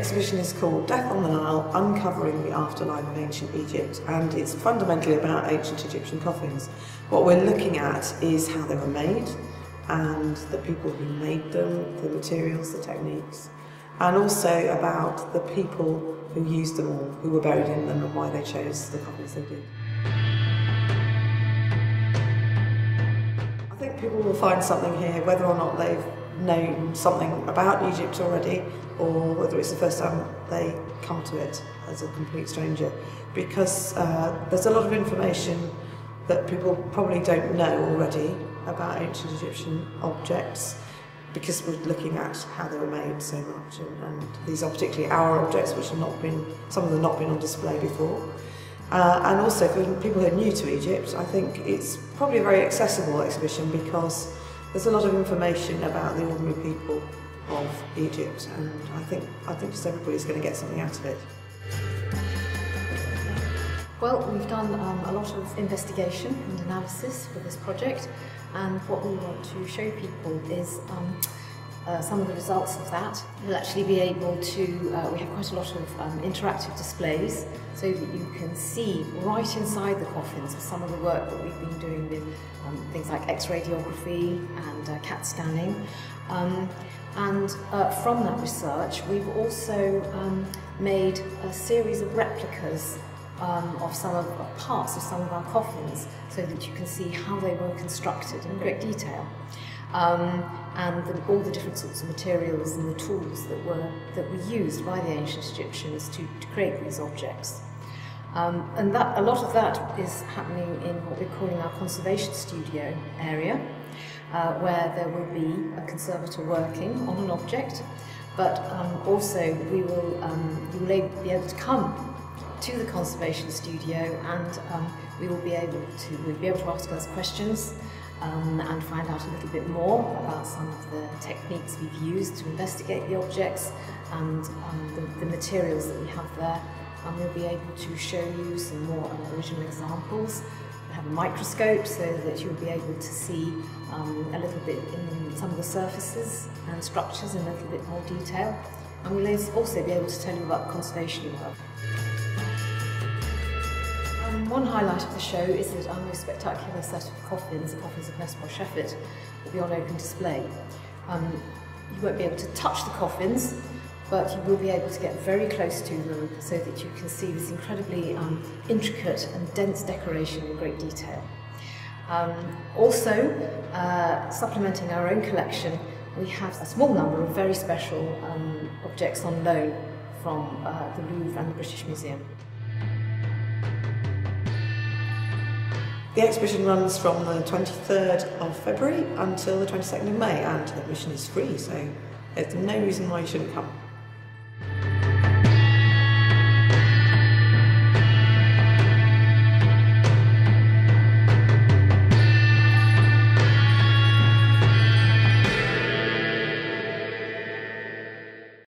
exhibition is called Death on the Nile, Uncovering the Afterlife of Ancient Egypt, and it's fundamentally about ancient Egyptian coffins. What we're looking at is how they were made, and the people who made them, the materials, the techniques, and also about the people who used them all, who were buried in them, and why they chose the coffins they did. I think people will find something here, whether or not they've known something about Egypt already, or whether it's the first time they come to it as a complete stranger, because there's a lot of information that people probably don't know already about ancient Egyptian objects, because we're looking at how they were made so much, and these are particularly our objects, which have not been, some of them have not been on display before. And also for people who are new to Egypt, I think it's probably a very accessible exhibition, because there's a lot of information about the ordinary people of Egypt, and I think just everybody's going to get something out of it. Well, we've done a lot of investigation and analysis for this project, and what we want to show people is some of the results of that. You'll actually be able to, we have quite a lot of interactive displays, so that you can see right inside the coffins some of the work that we've been doing with things like X-radiography and CAT scanning. And from that research, we've also made a series of replicas of some of the parts of some of our coffins, so that you can see how they were constructed in great detail. And all the different sorts of materials and the tools that were used by the ancient Egyptians to create these objects. And a lot of that is happening in what we're calling our conservation studio area, where there will be a conservator working on an object, but also you will be able to come to the conservation studio, and we'll be able to ask us questions and find out a little bit more about some of the techniques we've used to investigate the objects and the materials that we have there. And we'll be able to show you some more original examples. We have a microscope so that you'll be able to see a little bit in some of the surfaces and structures in a little bit more detail. And we'll also be able to tell you about the conservation work. One highlight of the show is that our most spectacular set of coffins, the coffins of Wepwawetemhat, will be on open display. You won't be able to touch the coffins, but you will be able to get very close to them so that you can see this incredibly intricate and dense decoration in great detail. Also, supplementing our own collection, we have a small number of very special objects on loan from the Louvre and the British Museum. The exhibition runs from the 23rd of February until the 22nd of May, and admission is free, so there's no reason why you shouldn't come.